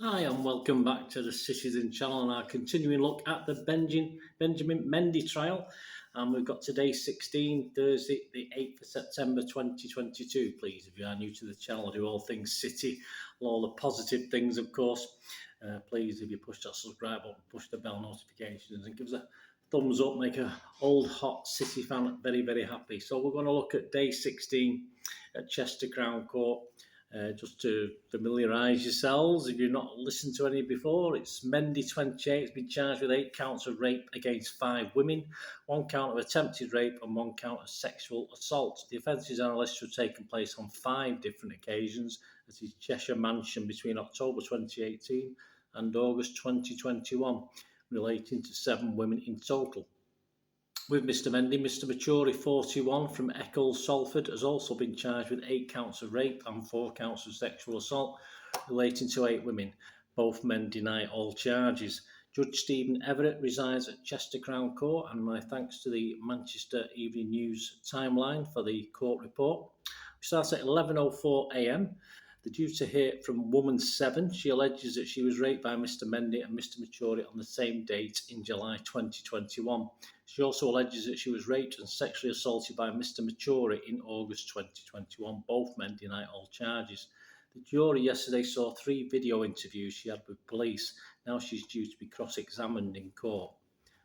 Hi and welcome back to the Citytilidie channel and our continuing look at the Benjamin Mendy trial. And we've got today 16, Thursday the 8th of September 2022. Please, if you are new to the channel, I do all things City, all the positive things of course. Please, if you push that subscribe button, push the bell notifications and give us a thumbs up, make a old hot City fan very happy. So we're going to look at day 16 at Chester Crown Court. Just to familiarise yourselves, if you've not listened to any before, it's Mendy 28 has been charged with 8 counts of rape against 5 women, 1 count of attempted rape and 1 count of sexual assault. The offences are alleged to have taken place on 5 different occasions at his Cheshire mansion between October 2018 and August 2021, relating to 7 women in total. With Mr Mendy, Mr Maturi, 41, from Eccles, Salford, has also been charged with 8 counts of rape and 4 counts of sexual assault relating to 8 women. Both men deny all charges. Judge Stephen Everett resides at Chester Crown Court, and my thanks to the Manchester Evening News timeline for the court report. We start at 11:04 a.m. They're due to hear from woman 7. She alleges that she was raped by Mr Mendy and Mr Maturi on the same date in July 2021. She also alleges that she was raped and sexually assaulted by Mr Maturi in August 2021. Both men deny all charges. The jury yesterday saw 3 video interviews she had with police. Now she's due to be cross-examined in court.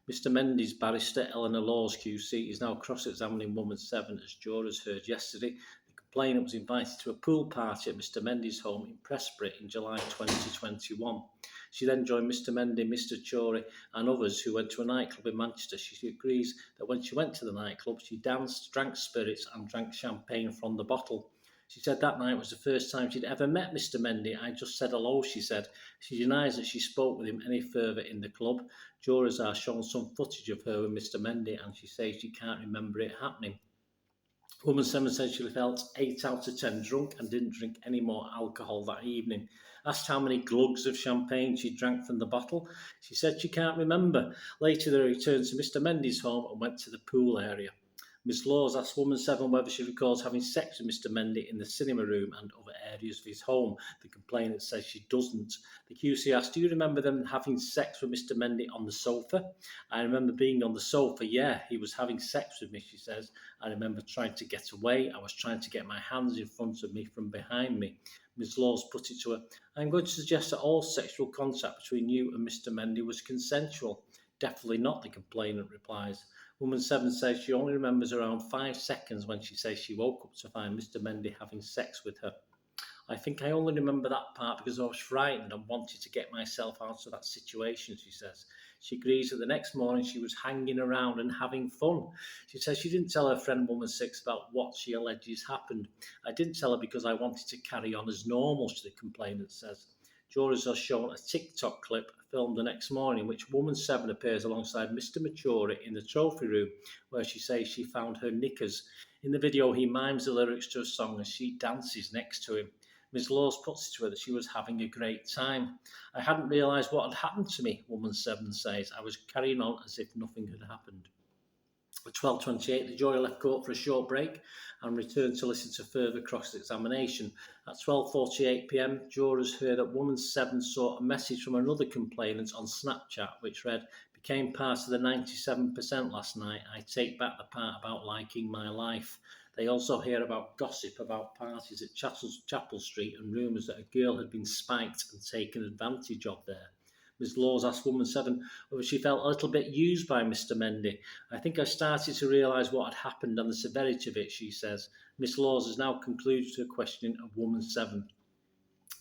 Mr Mendy's barrister, Eleanor Laws QC, is now cross-examining woman 7 as jurors heard yesterday. The complainant was invited to a pool party at Mr Mendy's home in Prestbury in July 2021. She then joined Mr Mendy, Mr Chori and others who went to a nightclub in Manchester. She agrees that when she went to the nightclub, she danced, drank spirits and drank champagne from the bottle. She said that night was the first time she'd ever met Mr Mendy. I just said hello, she said. She denies that she spoke with him any further in the club. Jurors are shown some footage of her with Mr Mendy and she says she can't remember it happening. Woman 7 said she felt 8 out of 10 drunk and didn't drink any more alcohol that evening. Asked how many glugs of champagne she drank from the bottle, she said she can't remember. Later they returned to Mr Mendy's home and went to the pool area. Ms Laws asked woman 7 whether she recalls having sex with Mr Mendy in the cinema room and other areas of his home. The complainant says she doesn't. The QC asked, do you remember them having sex with Mr Mendy on the sofa? I remember being on the sofa, yeah, he was having sex with me, she says. I remember trying to get away. I was trying to get my hands in front of me from behind me. Ms Laws put it to her, I'm going to suggest that all sexual contact between you and Mr Mendy was consensual. Definitely not, the complainant replies. Woman 7 says she only remembers around 5 seconds when she says she woke up to find Mr Mendy having sex with her. I think I only remember that part because I was frightened and wanted to get myself out of that situation, she says. She agrees that the next morning she was hanging around and having fun. She says she didn't tell her friend woman 6 about what she alleges happened. I didn't tell her because I wanted to carry on as normal, the complainant says. Jurors are shown a TikTok clip filmed the next morning in which woman 7 appears alongside Mr Maturi in the trophy room where she says she found her knickers. In the video he mimes the lyrics to a song as she dances next to him. Ms Laws puts it to her that she was having a great time. I hadn't realised what had happened to me, woman 7 says. I was carrying on as if nothing had happened. At 12:28, the jury left court for a short break and returned to listen to further cross-examination. At 12:48 p.m, jurors heard that woman 7 saw a message from another complainant on Snapchat which read, became part of the 97% last night. I take back the part about liking my life. They also hear about gossip about parties at Chapel Street and rumours that a girl had been spiked and taken advantage of there. Ms Laws asked woman 7 whether she felt a little bit used by Mr Mendy. I think I started to realise what had happened and the severity of it, she says. Ms Laws has now concluded her questioning of woman 7.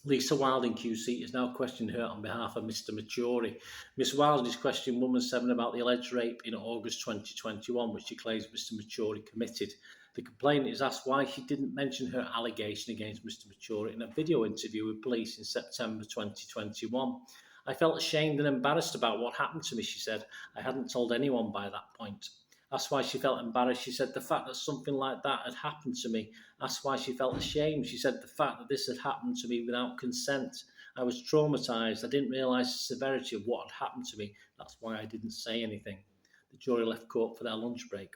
Lisa Wilding QC is now questioning her on behalf of Mr Maturi. Miss Wilding is questioning woman 7 about the alleged rape in August 2021, which she claims Mr Maturi committed. The complainant is asked why she didn't mention her allegation against Mr Maturi in a video interview with police in September 2021. I felt ashamed and embarrassed about what happened to me, she said. I hadn't told anyone by that point. Asked why she felt embarrassed, she said the fact that something like that had happened to me. Asked why she felt ashamed, she said the fact that this had happened to me without consent. I was traumatised. I didn't realise the severity of what had happened to me. That's why I didn't say anything. The jury left court for their lunch break.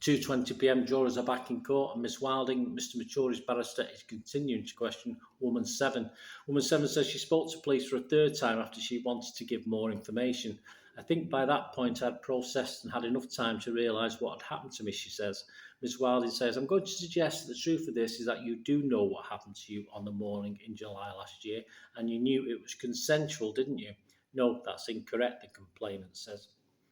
2:20 p.m, jurors are back in court, and Miss Wilding, Mr Maturi's barrister, is continuing to question Woman 7. Woman 7 says she spoke to police for a third time after she wanted to give more information. I think by that point I'd processed and had enough time to realise what had happened to me, she says. Miss Wilding says, I'm going to suggest that the truth of this is that you do know what happened to you on the morning in July last year, and you knew it was consensual, didn't you? No, that's incorrect, the complainant says.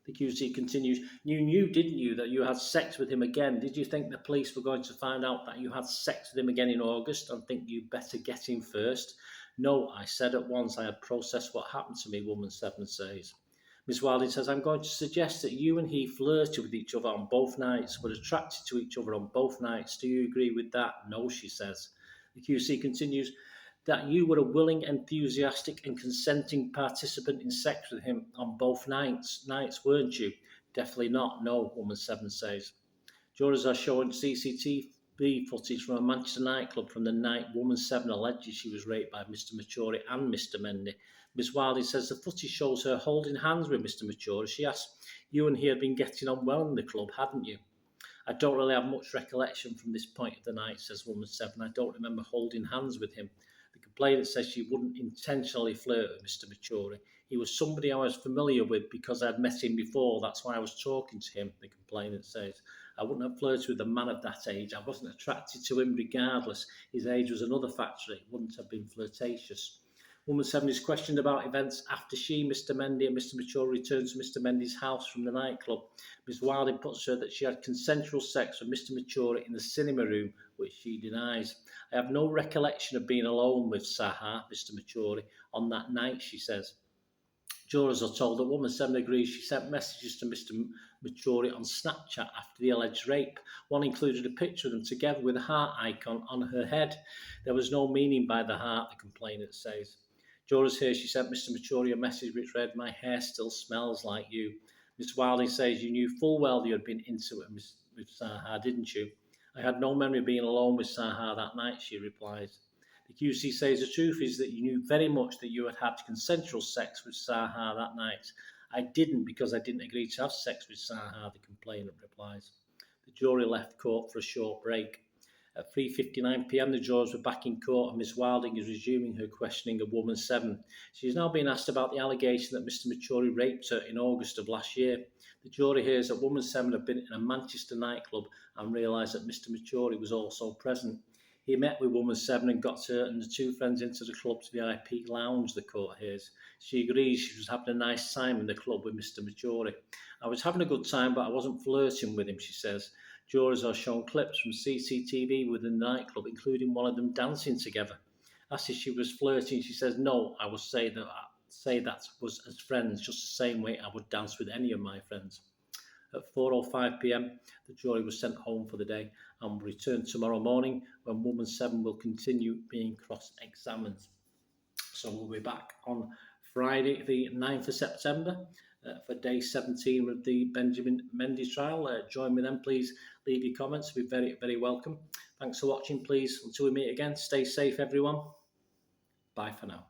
The QC continues, you knew, didn't you, that you had sex with him again? Did you think the police were going to find out that you had sex with him again in August and think you'd better get him first? No, I said at once I had processed what happened to me, Woman 7 says. Miss Wilding says, I'm going to suggest that you and he flirted with each other on both nights, were attracted to each other on both nights. Do you agree with that? No, she says. The QC continues, that you were a willing, enthusiastic and consenting participant in sex with him on both nights, weren't you? Definitely not, no, Woman 7 says. Jurors are showing CCTV footage from a Manchester nightclub from the night Woman 7 alleges she was raped by Mr Maturi and Mr Mendy. Miss Wilding says the footage shows her holding hands with Mr Maturi. She asks, you and he had been getting on well in the club, hadn't you? I don't really have much recollection from this point of the night, says Woman 7. I don't remember holding hands with him. The complainant says she wouldn't intentionally flirt with Mr Maturi. He was somebody I was familiar with because I'd met him before. That's why I was talking to him, the complainant says. I wouldn't have flirted with a man of that age. I wasn't attracted to him regardless. His age was another factor. It wouldn't have been flirtatious. Woman 7 is questioned about events after she, Mr Mendy and Mr Maturi returned to Mr Mendy's house from the nightclub. Ms Wilding puts her that she had consensual sex with Mr Maturi in the cinema room, which she denies. I have no recollection of being alone with Saha, Mr Maturi, on that night, she says. Jurors are told that Woman 7 agrees she sent messages to Mr Maturi on Snapchat after the alleged rape. One included a picture of them together with a heart icon on her head. There was no meaning by the heart, the complainant says. Jurors hear she sent Mr Maturi a message which read, my hair still smells like you. Miss Wilding says you knew full well you had been into it with Saha, didn't you? I had no memory of being alone with Saha that night, she replies. The QC says the truth is that you knew very much that you had had consensual sex with Saha that night. I didn't because I didn't agree to have sex with Saha, the complainant replies. The jury left court for a short break. At 3:59 p.m, the jurors were back in court and Miss Wilding is resuming her questioning of Woman 7. She is now being asked about the allegation that Mr Maturi raped her in August of last year. The jury hears that Woman 7 had been in a Manchester nightclub and realised that Mr Maturi was also present. He met with Woman 7 and got her and the two friends into the club's VIP lounge, the court hears. She agrees she was having a nice time in the club with Mr Maturi. I was having a good time, but I wasn't flirting with him, she says. Jurors are shown clips from CCTV within the nightclub, including one of them dancing together. Asked if she was flirting, she says, no, I would say that was as friends, just the same way I would dance with any of my friends. At 4:05 p.m, the jury was sent home for the day and will return tomorrow morning when Woman 7 will continue being cross-examined. So we'll be back on Friday, the 9th of September, for day 17 of the Benjamin Mendy trial. Join me then, please leave your comments. We'll be very, very welcome. Thanks for watching, please. Until we meet again, stay safe, everyone. Bye for now.